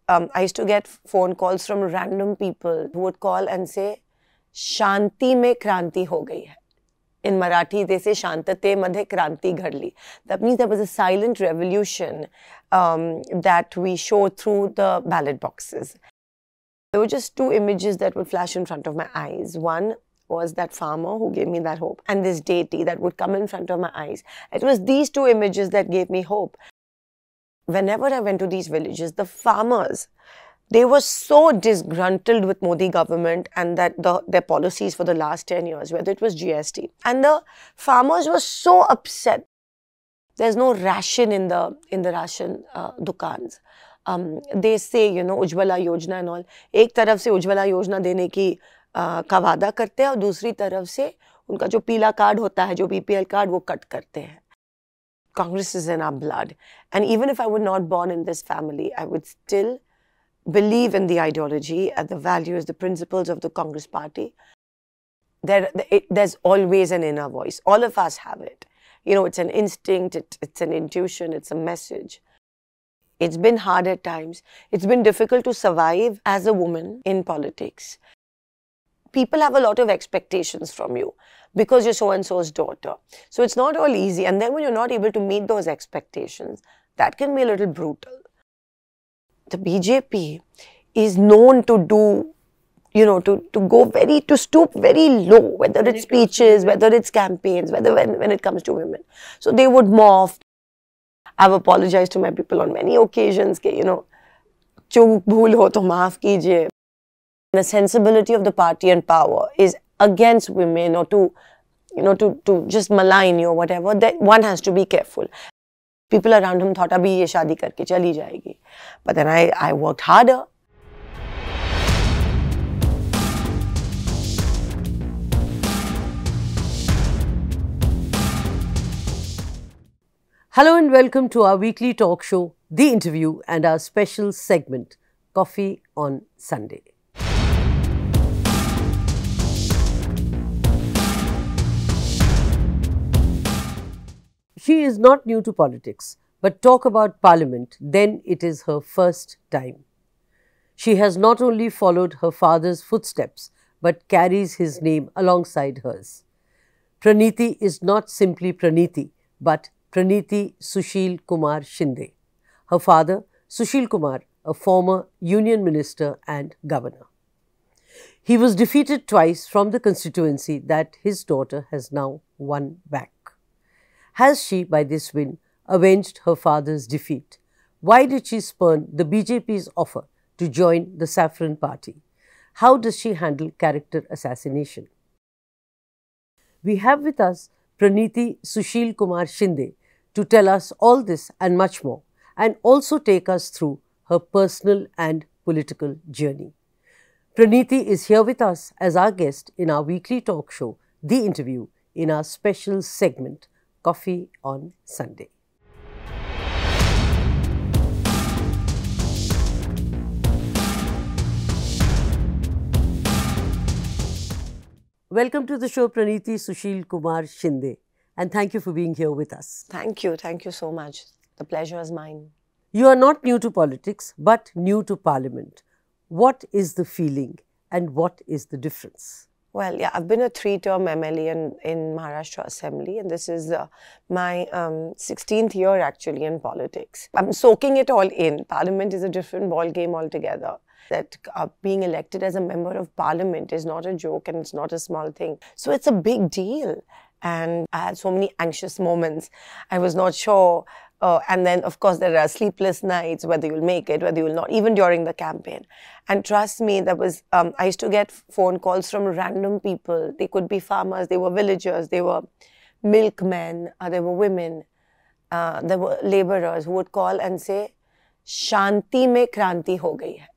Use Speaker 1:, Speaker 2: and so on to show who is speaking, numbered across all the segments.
Speaker 1: I used to get phone calls from random people who would call and say, Shanti mein kranti ho gayi hai. In Marathi, they say, Shantate madhe kranti ghadli. That means there was a silent revolution that we showed through the ballot boxes. There were just two images that would flash in front of my eyes. One was that farmer who gave me that hope, and this deity that would come in front of my eyes. It was these two images that gave me hope. Whenever I went to these villages, the farmers, they were so disgruntled with Modi government and that their policies for the last 10 years, whether it was GST. And the farmers were so upset. There's no ration in the ration dukans. They say, you know, Ujjwala Yojana and all. एक तरफ से उज्ज्वला योजना देने की का वादा करते हैं और दूसरी तरफ से उनका जो पीला कार्ड होता है, जो BPL कार्ड, वो कट करते हैं. Congress is in our blood. And even if I were not born in this family, I would still believe in the ideology and the values, the principles of the Congress party. There's always an inner voice. All of us have it. You know, it's an instinct, it's an intuition, it's a message. It's been hard at times. It's been difficult to survive as a woman in politics. People have a lot of expectations from you because you're so-and-so's daughter. So it's not all easy. And then when you're not able to meet those expectations, that can be a little brutal. The BJP is known to do, you know, to stoop very low, whether it's speeches, whether it's campaigns, whether when it comes to women. So they would morph. I've apologized to my people on many occasions, you know, chuk bhool ho to maaf kijiye. The sensibility of the party and power is against women or to, you know, to just malign you or whatever. That one has to be careful. People around him thought, abhi ye shaadi karke chali jayegi. But then I worked harder.
Speaker 2: Hello and welcome to our weekly talk show, The Interview, and our special segment, Coffee on Sunday. She is not new to politics, but talk about Parliament, then it is her first time. She has not only followed her father's footsteps, but carries his name alongside hers. Praniti is not simply Praniti, but Praniti Sushil Kumar Shinde. Her father, Sushil Kumar, a former union minister and governor. He was defeated twice from the constituency that his daughter has now won back. Has she, by this win, avenged her father's defeat? Why did she spurn the BJP's offer to join the Saffron Party? How does she handle character assassination? We have with us Praniti Sushil Kumar Shinde to tell us all this and much more, and also take us through her personal and political journey. Praniti is here with us as our guest in our weekly talk show, The Interview, in our special segment, Coffee on Sunday. Welcome to the show, Praniti Sushil Kumar Shinde, and thank you for being here with us.
Speaker 1: Thank you so much. The pleasure is mine.
Speaker 2: You are not new to politics, but new to Parliament. What is the feeling and what is the difference?
Speaker 1: Well, yeah, I've been a 3-term MLA in Maharashtra Assembly, and this is my 16th year actually in politics. I'm soaking it all in. Parliament is a different ball game altogether. That being elected as a member of Parliament is not a joke and it's not a small thing. So it's a big deal. And I had so many anxious moments. I was not sure. And then, of course, there are sleepless nights, whether you'll make it, whether you'll not, even during the campaign. And trust me, there was, I used to get phone calls from random people. They could be farmers, they were villagers, they were milkmen, they were women, there were laborers who would call and say, Shanti mein kranti ho gayi hai.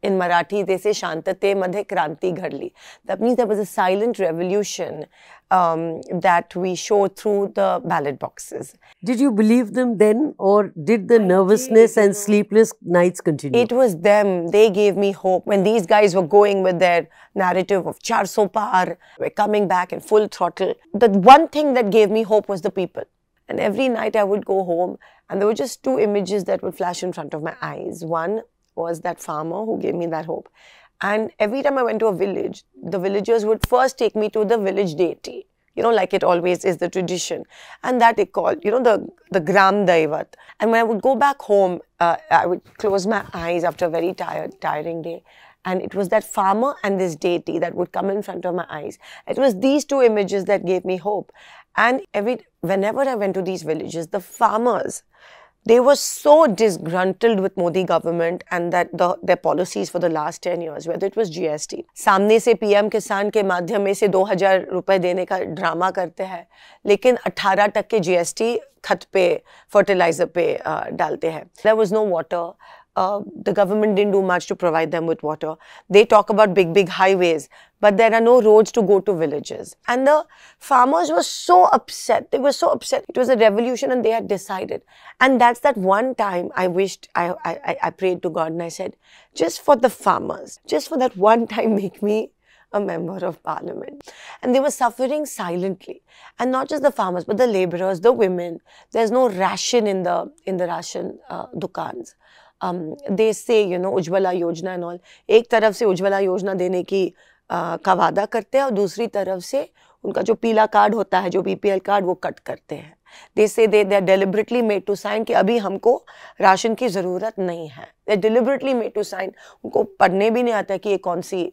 Speaker 1: In Marathi, they say, Shantate madhe kranti ghadli. That means there was a silent revolution that we showed through the ballot boxes.
Speaker 2: Did you believe them then, or did the nervousness and sleepless nights continue?
Speaker 1: It was them. They gave me hope. When these guys were going with their narrative of 400 par, we're coming back in full throttle. The one thing that gave me hope was the people. And every night I would go home and there were just two images that would flash in front of my eyes. One was that farmer who gave me that hope. And every time I went to a village, the villagers would first take me to the village deity, like it always is the tradition. And that they called, the Gram Daivat. And when I would go back home, I would close my eyes after a very tiring day. And it was that farmer and this deity that would come in front of my eyes. It was these two images that gave me hope. And whenever I went to these villages, the farmers, they were so disgruntled with Modi government and their policies for the last 10 years, whether it was GST. सामने से PM किसान के माध्यम में से 2000 रुपए देने का ड्रामा करते हैं, लेकिन 18% GST खत पे, fertilizer पे डालते हैं. There was no water. The government didn't do much to provide them with water. They talk about big highways, but there are no roads to go to villages. And the farmers were so upset. They were so upset. It was a revolution and they had decided. And that's that one time I wished, I prayed to God and I said, just for the farmers, just for that one time, make me a member of parliament. And they were suffering silently. And not just the farmers, but the laborers, the women. There's no ration in the ration dukans. They say, Ujjwala Yojana and all. एक तरफ से उज्ज्वला योजना देने की का वादा करते हैं और दूसरी तरफ से उनका जो पीला कार्ड होता है, जो BPL कार्ड, वो कट करते हैं. They say they are deliberately made to sign कि अभी हमको राशन की ज़रूरत नहीं है. They are deliberately made to sign. उनको पढ़ने भी नहीं आता कि ये कौन सी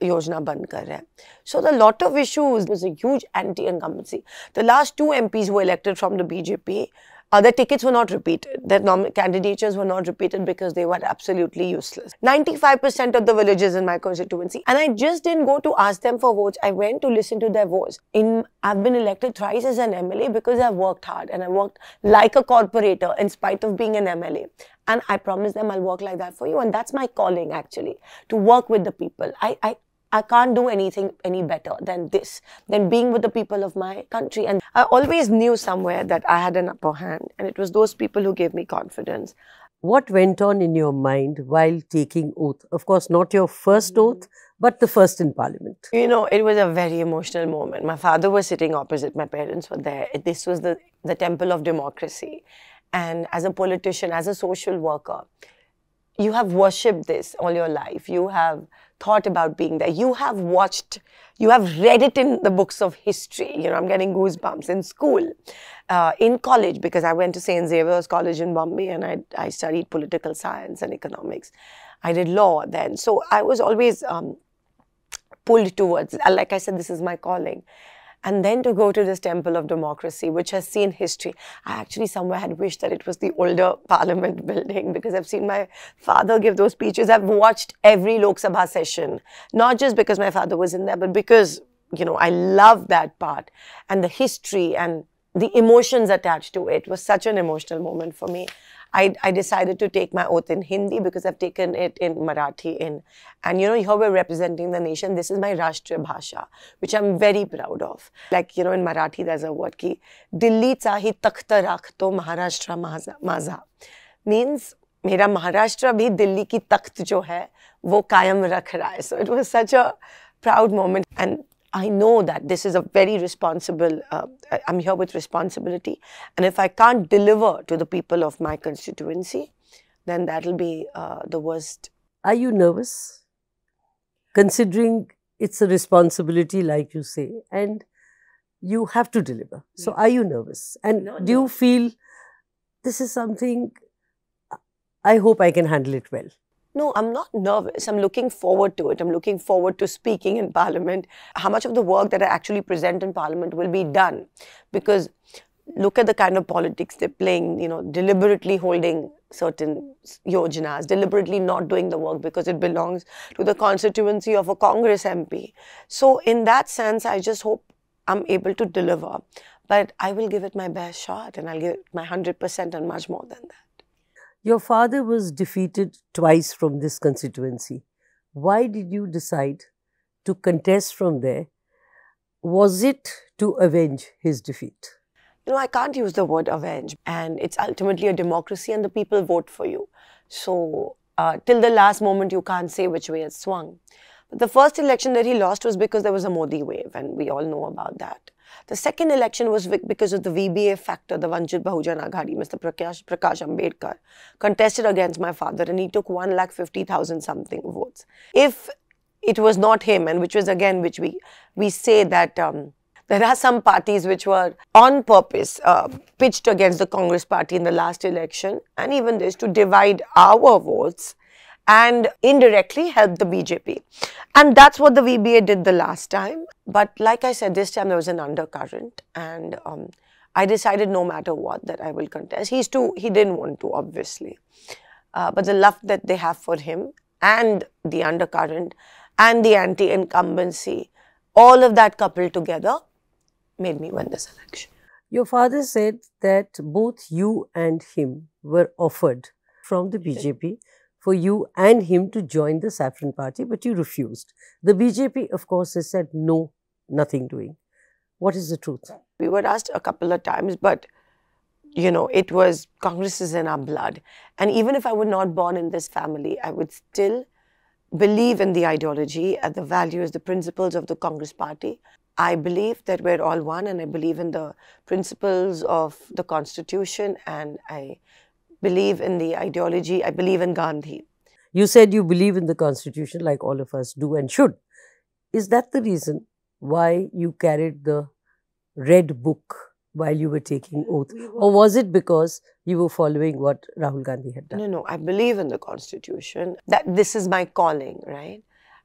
Speaker 1: योजना बंद कर रहे हैं. So the lot of issues was a huge anti-incumbency. The last 2 MPs who were elected from the BJP, their tickets were not repeated. Their candidatures were not repeated because they were absolutely useless. 95% of the villages in my constituency. And I just didn't go to ask them for votes. I went to listen to their voice. I've been elected thrice as an MLA because I've worked hard. And I worked like a corporator in spite of being an MLA. And I promised them I'll work like that for you. And that's my calling, actually, to work with the people. I can't do anything any better than this, than being with the people of my country. And I always knew somewhere that I had an upper hand. And it was those people who gave me confidence.
Speaker 2: What went on in your mind while taking oath? Of course, not your first oath, but the first in parliament.
Speaker 1: It was a very emotional moment. My father was sitting opposite. My parents were there. This was the temple of democracy. And as a politician, as a social worker, you have worshipped this all your life. You have thought about being there. You have watched, you have read it in the books of history. I'm getting goosebumps. In school, in college, because I went to St. Xavier's College in Bombay and I studied political science and economics. I did law then. So I was always pulled towards, like I said, this is my calling. And then to go to this temple of democracy, which has seen history. I actually somewhere had wished that it was the older parliament building because I've seen my father give those speeches. I've watched every Lok Sabha session, not just because my father was in there, but because, I love that part. And the history and the emotions attached to it was such an emotional moment for me. I decided to take my oath in Hindi because I've taken it in Marathi. And here we're representing the nation. This is my Rashtriya Bhasha, which I'm very proud of. Like, in Marathi, there's a word ki, Dilli chahi takhta rakh to Maharashtra maza. Means, mera Maharashtra bhi Dilli ki takht jo hai, wo kayam rakh raha hai. So it was such a proud moment. And I know that this is a very responsible, I'm here with responsibility. And if I can't deliver to the people of my constituency, then that'll be the worst.
Speaker 2: Are you nervous? Considering it's a responsibility, like you say, and you have to deliver. So are you nervous? And do you feel this is something, I hope I can handle it well?
Speaker 1: No, I'm not nervous. I'm looking forward to it. I'm looking forward to speaking in Parliament. How much of the work that I actually present in Parliament will be done? Because look at the kind of politics they're playing, deliberately holding certain yojanas, deliberately not doing the work because it belongs to the constituency of a Congress MP. So in that sense, I just hope I'm able to deliver. But I will give it my best shot and I'll give it my 100% and much more than that.
Speaker 2: Your father was defeated twice from this constituency. Why did you decide to contest from there? Was it to avenge his defeat?
Speaker 1: I can't use the word avenge. And it's ultimately a democracy and the people vote for you. So till the last moment, you can't say which way it swung. The first election that he lost was because there was a Modi wave, and we all know about that. The second election was because of the VBA factor. The Vanchit Bahujan Aghadi, Mr. Prakash Ambedkar, contested against my father, and he took 1,50,000 something votes. If it was not him, and which was again, which we say that there are some parties which were on purpose pitched against the Congress party in the last election, and even this to divide our votes and indirectly help the BJP. And that's what the VBA did the last time. But like I said, this time there was an undercurrent, and I decided no matter what that I will contest. He didn't want to, obviously. But the love that they have for him and the undercurrent and the anti-incumbency, all of that coupled together made me win this election.
Speaker 2: Your father said that both you and him were offered from the BJP for you and him to join the Saffron Party, but you refused. The BJP, of course, has said no, nothing doing. What is the truth?
Speaker 1: We were asked a couple of times, but you know, it was Congress is in our blood. And even if I were not born in this family, I would still believe in the ideology and the values, the principles of the Congress party. I believe that we're all one, and I believe in the principles of the Constitution, and I believe in the ideology. I believe in Gandhi.
Speaker 2: You said you believe in the Constitution like all of us do and should. Is that the reason why you carried the red book while you were taking oath? Or was it because you were following what Rahul Gandhi had done?
Speaker 1: No, I believe in the Constitution, that this is my calling, right?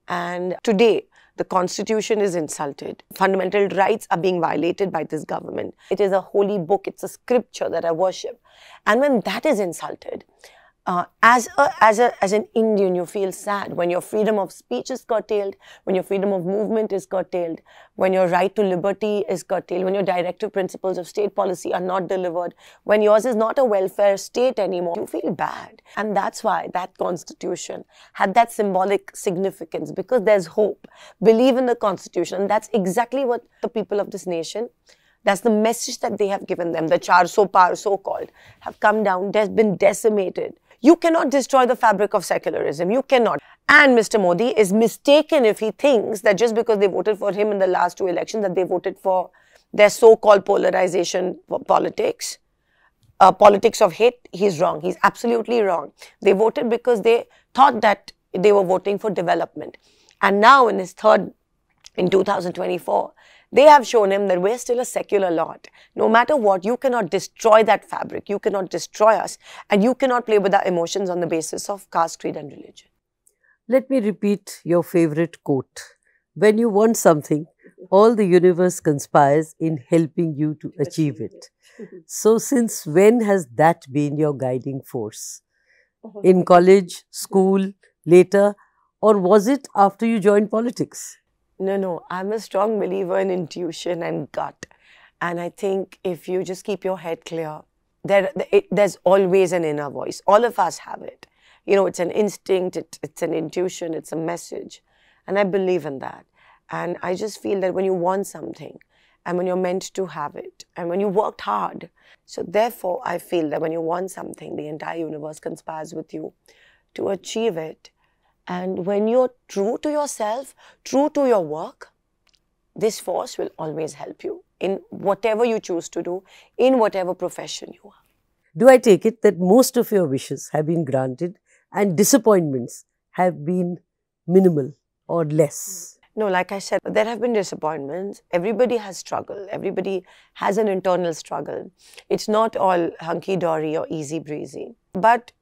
Speaker 1: And today, the Constitution is insulted. Fundamental rights are being violated by this government. It is a holy book. It's a scripture that I worship. And when that is insulted, as an Indian, you feel sad when your freedom of speech is curtailed, when your freedom of movement is curtailed, when your right to liberty is curtailed, when your directive principles of state policy are not delivered, when yours is not a welfare state anymore. You feel bad. And that's why that Constitution had that symbolic significance, because there's hope. Believe in the Constitution. And that's exactly what the people of this nation, that's the message that they have given them. The Char So Par, so-called, have come down, they've been decimated. You cannot destroy the fabric of secularism. You cannot. And Mr. Modi is mistaken if he thinks that just because they voted for him in the last two elections, that they voted for their so-called polarization politics, politics of hate. He's wrong. He's absolutely wrong. They voted because they thought that they were voting for development. And now in his third, in 2024, they have shown him that we're still a secular lot. No matter what, you cannot destroy that fabric. You cannot destroy us. And you cannot play with our emotions on the basis of caste, creed and religion.
Speaker 2: Let me repeat your favorite quote. When you want something, all the universe conspires in helping you to achieve it. So since when has that been your guiding force? In college, school, later, or was it after you joined politics?
Speaker 1: No, I'm a strong believer in intuition and gut. And I think if you just keep your head clear, there's always an inner voice. All of us have it. You know, it's an instinct, it's an intuition, it's a message. And I believe in that. And I just feel that when you want something, and when you're meant to have it, and when you worked hard, so therefore I feel that when you want something, the entire universe conspires with you to achieve it. And when you're true to yourself, true to your work, this force will always help you in whatever you choose to do, in whatever profession you are.
Speaker 2: Do I take it that most of your wishes have been granted and disappointments have been minimal or less?
Speaker 1: No, like I said, there have been disappointments. Everybody has struggle. Everybody has an internal struggle. It's not all hunky-dory or easy-breezy. But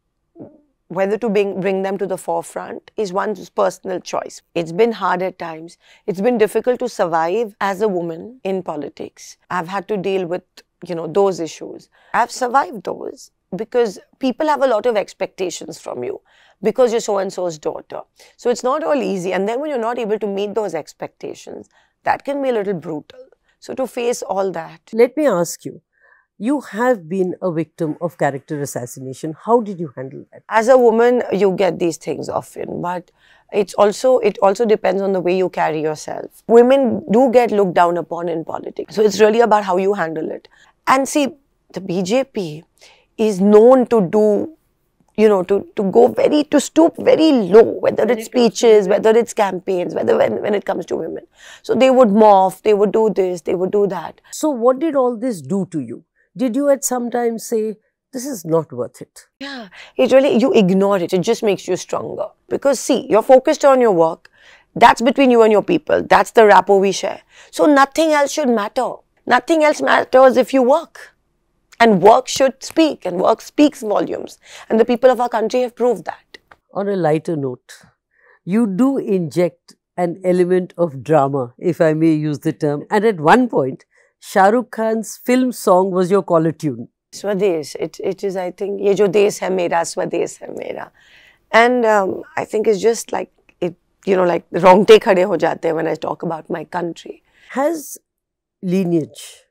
Speaker 1: whether to bring them to the forefront is one's personal choice. It's been hard at times. It's been difficult to survive as a woman in politics. I've had to deal with, those issues. I've survived those because people have a lot of expectations from you because you're so-and-so's daughter. So it's not all easy. And then when you're not able to meet those expectations, that can be a little brutal. So to face all that.
Speaker 2: Let me ask you. You have been a victim of character assassination. How did you handle that?
Speaker 1: As a woman, you get these things often, but it also depends on the way you carry yourself. Women do get looked down upon in politics. So it's really about how you handle it. And see, the BJP is known to do to stoop very low, whether it's speeches, whether it's campaigns, whether when it comes to women. So they would morph, they would do this, they would do that.
Speaker 2: So what did all this do to you? Did you at some time say, this is not worth it?
Speaker 1: Yeah, you ignore it. It just makes you stronger. Because see, you're focused on your work. That's between you and your people. That's the rapport we share. So nothing else should matter. Nothing else matters if you work. And work should speak, and work speaks volumes. And the people of our country have proved that.
Speaker 2: On a lighter note, you do inject an element of drama, if I may use the term. And at one point, Shah Rukh Khan's film song was your caller tune.
Speaker 1: Swadesh. It is, I think, ye jo desh hai mera, Swadesh hai mera. And I think it's just like, like rongte khade ho jate hain when I talk about my country.
Speaker 2: Has lineage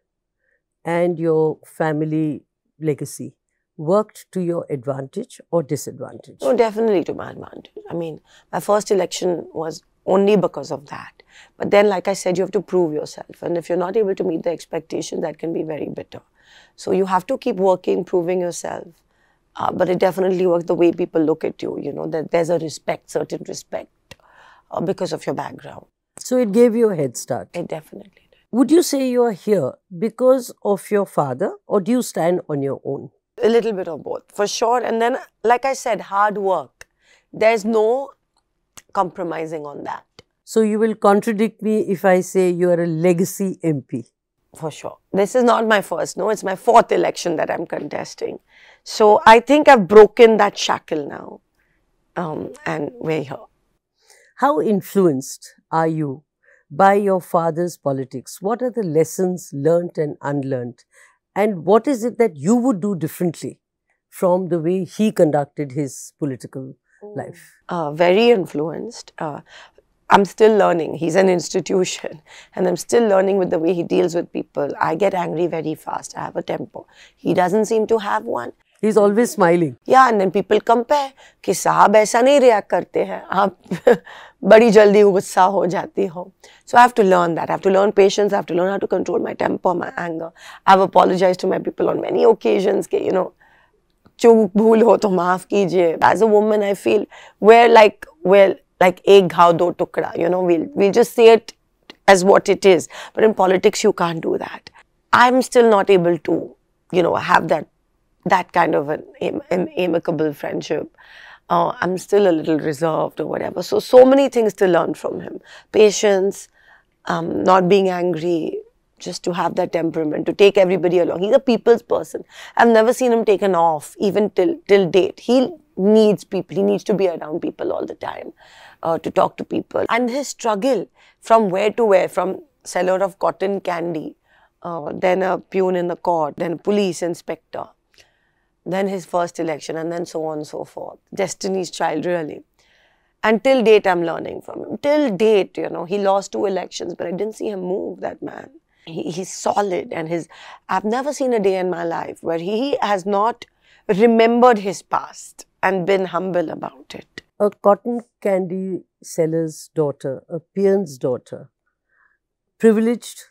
Speaker 2: and your family legacy worked to your advantage or disadvantage?
Speaker 1: No, definitely to my advantage. I mean, my first election was only because of that. But then, like I said, you have to prove yourself. And if you're not able to meet the expectation, that can be very bitter. So you have to keep working, proving yourself. But it definitely works the way people look at you, that there's a respect, certain respect because of your background.
Speaker 2: So it gave you a head start?
Speaker 1: It definitely did.
Speaker 2: Would you say you are here because of your father, or do you stand on your own?
Speaker 1: A little bit of both, for sure. And then, like I said, hard work. There's no compromising on that.
Speaker 2: So you will contradict me if I say you are a legacy MP?
Speaker 1: For sure. This is not my first, no, it's my fourth election that I'm contesting. So I think I've broken that shackle now, and we're here.
Speaker 2: How influenced are you by your father's politics? What are the lessons learnt and unlearnt? And what is it that you would do differently from the way he conducted his political life?
Speaker 1: Very influenced. I'm still learning. He's an institution and I'm still learning with the way he deals with people. I get angry very fast. I have a temper. He doesn't seem to have one.
Speaker 2: He's always smiling.
Speaker 1: Yeah, and then people compare कि साहब ऐसा नहीं react करते हैं, आप बड़ी जल्दी गुस्सा हो जाती हो. So I have to learn that. I have to learn patience. I have to learn how to control my temper, my anger. I've apologized to my people on many occasions कि, चूक भूल हो तो माफ कीजिए. As a woman, I feel we're like एक घाव दो टुकड़ा. We'll just say it as what it is. But in politics, you can't do that. I'm still not able to, have that kind of an amicable friendship. I'm still a little reserved or whatever. So many things to learn from him. Patience, not being angry, just to have that temperament, to take everybody along. He's a people's person. I've never seen him taken off, even till date. He needs people. He needs to be around people all the time, to talk to people. And his struggle from where to where, from seller of cotton candy, then a peon in the court, then a police inspector, then his first election, and then so on and so forth. Destiny's child, really. And till date, I'm learning from him. Till date, he lost 2 elections, but I didn't see him move, that man. He's solid, and I've never seen a day in my life where he has not remembered his past and been humble about it.
Speaker 2: A cotton candy seller's daughter, a peon's daughter, privileged,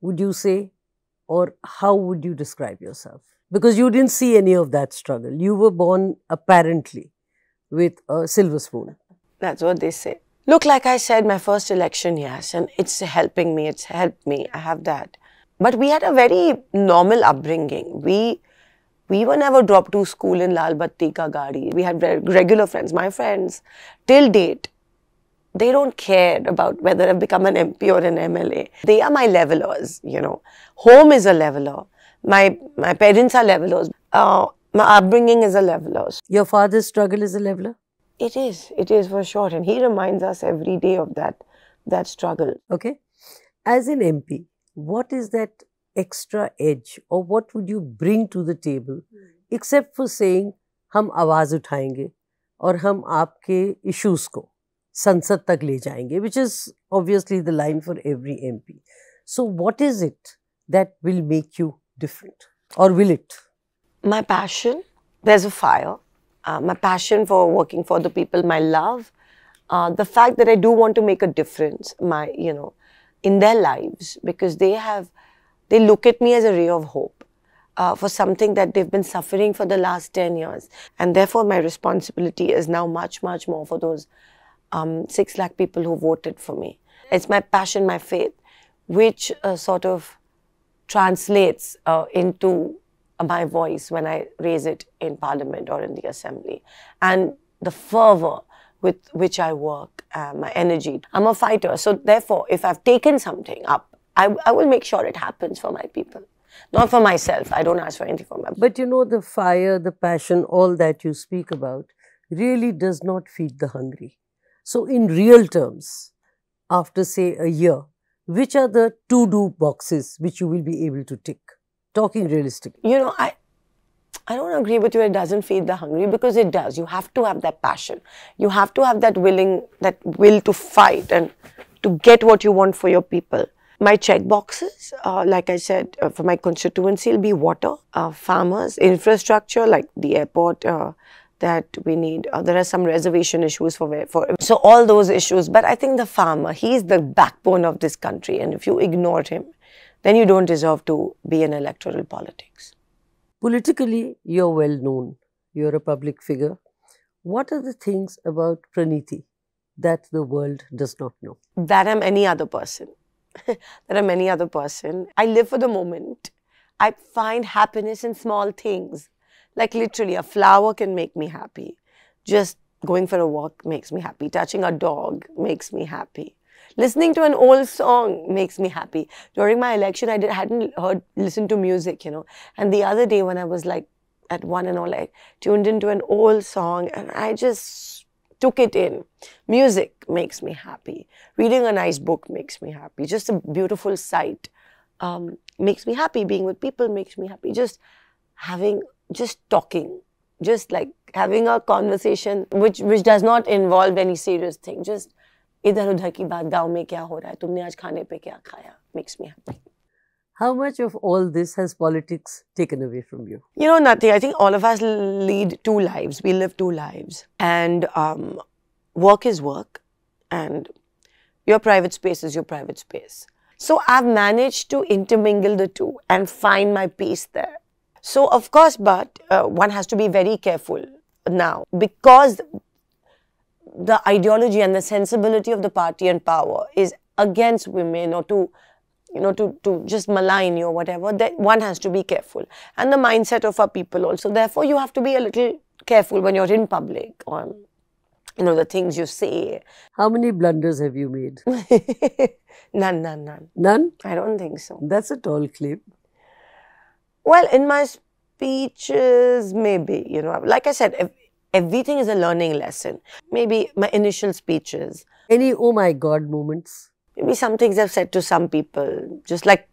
Speaker 2: would you say? Or how would you describe yourself? Because you didn't see any of that struggle. You were born, apparently, with a silver spoon.
Speaker 1: That's what they say. Look, like I said, my first election, yes, and it's helping me, it's helped me, I have that. But we had a very normal upbringing. We were never dropped to school in Lal Batti ka gaadi. We had regular friends. My friends, till date, they don't care about whether I've become an MP or an MLA. They are my levelers, Home is a leveler. My parents are levelers. My upbringing is a leveler. Your
Speaker 2: father's struggle is a leveler?
Speaker 1: It is for sure. And he reminds us every day of that struggle.
Speaker 2: Okay. As an MP, what is that extra edge, or what would you bring to the table, except for saying, हम आवाज उठाएंगे और हम आपके issues को संसद तक ले जाएंगे, which is obviously the line for every MP. So what is it that will make you different, or will it?
Speaker 1: My passion. There's a fire. My passion for working for the people, my love, the fact that I do want to make a difference, in their lives, because they look at me as a ray of hope. for something that they've been suffering for the last 10 years. And therefore, my responsibility is now much, much more for those 6 lakh people who voted for me. It's my passion, my faith, which sort of translates into my voice when I raise it in Parliament or in the Assembly. And the fervor with which I work, my energy. I'm a fighter. So therefore, if I've taken something up, I will make sure it happens for my people. Not for myself. I don't ask for anything for my people.
Speaker 2: But you know, the fire, the passion, all that you speak about really does not feed the hungry. So in real terms, after say a year, which are the to-do boxes which you will be able to tick? Talking realistically.
Speaker 1: You know, I don't agree with you, it doesn't feed the hungry, because it does. You have to have that passion. You have to have that will to fight and to get what you want for your people. My check boxes, like I said, for my constituency will be water, farmers, infrastructure like the airport that we need. There are some reservation issues so all those issues. But I think the farmer, he's the backbone of this country, and if you ignore him, then you don't deserve to be in electoral politics.
Speaker 2: Politically, you're well known. You're a public figure. What are the things about Praniti that the world does not know?
Speaker 1: That I'm any other person. That I'm any other person. I live for the moment. I find happiness in small things. Like literally, a flower can make me happy. Just going for a walk makes me happy. Touching a dog makes me happy. Listening to an old song makes me happy. During my election, I hadn't listened to music, you know. And the other day when I was like at 1 and all, I tuned into an old song and I just took it in. Music makes me happy. Reading a nice book makes me happy. Just a beautiful sight makes me happy. Being with people makes me happy. Just talking. Just like having a conversation which does not involve any serious thing. Just इधर उधर की बात, गाँव में क्या हो रहा है, तुमने आज खाने पे क्या खाया, makes me happy.
Speaker 2: How much of all this has politics taken away from you?
Speaker 1: You know, nothing. I think all of us lead 2 lives. We live 2 lives. And work is work. And your private space is your private space. So I've managed to intermingle the two and find my peace there. So of course, but one has to be very careful now, because the ideology and the sensibility of the party and power is against women, or to just malign you or whatever. That one has to be careful, and the mindset of our people also. Therefore, you have to be a little careful when you're in public, or the things you say.
Speaker 2: How many blunders have you made?
Speaker 1: None.
Speaker 2: None?
Speaker 1: I don't think so.
Speaker 2: That's a tall claim.
Speaker 1: Well, in my speeches, maybe, like I said, everything is a learning lesson. Maybe my initial speeches.
Speaker 2: Any oh my God moments?
Speaker 1: Maybe some things I've said to some people. Just like,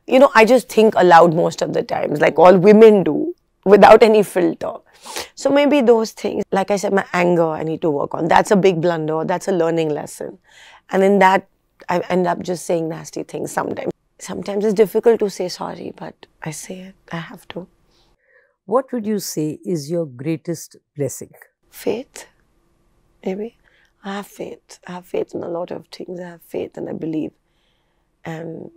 Speaker 1: I just think aloud most of the times, like all women do, without any filter. So maybe those things, like I said, my anger I need to work on. That's a big blunder. That's a learning lesson. And in that, I end up just saying nasty things sometimes. Sometimes it's difficult to say sorry, but I say it. I have to.
Speaker 2: What would you say is your greatest blessing?
Speaker 1: Faith, maybe. I have faith. I have faith in a lot of things. I have faith and I believe. And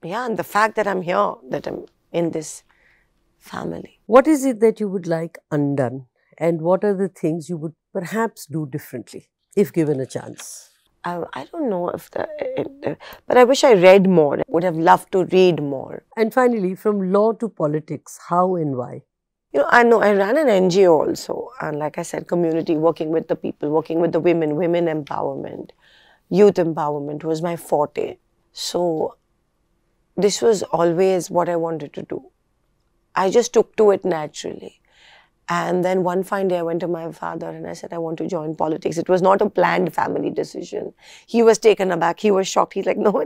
Speaker 1: yeah, and the fact that I'm here, that I'm in this family.
Speaker 2: What is it that you would like undone? And what are the things you would perhaps do differently, if given a chance?
Speaker 1: I don't know if but I wish I read more. I would have loved to read more.
Speaker 2: And finally, from law to politics, how and why?
Speaker 1: I ran an NGO also. And like I said, community, working with the people, working with the women empowerment, youth empowerment was my forte. So this was always what I wanted to do. I just took to it naturally. And then one fine day I went to my father and I said, I want to join politics. It was not a planned family decision. He was taken aback. He was shocked. He's like, no,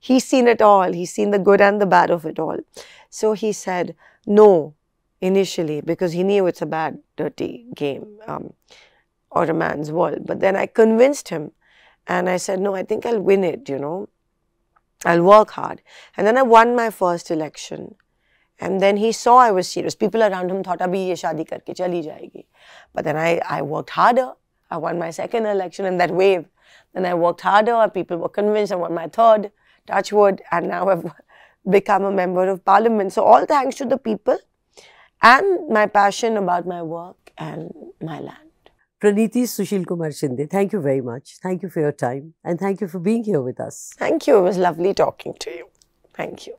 Speaker 1: he's seen it all. He's seen the good and the bad of it all. So he said no initially, because he knew it's a bad, dirty game or a man's world. But then I convinced him and I said, no, I think I'll win it, I'll work hard. And then I won my first election. And then he saw I was serious. People around him thought, abhi ye shaadi karke chali jayegi. But then I worked harder. I won my second election in that wave. Then I worked harder. People were convinced. I won my third, touch wood. And now I've become a member of parliament. So all thanks to the people and my passion about my work and my land.
Speaker 2: Praniti Sushil Kumar Shinde, thank you very much. Thank you for your time and thank you for being here with us.
Speaker 1: Thank you. It was lovely talking to you. Thank you.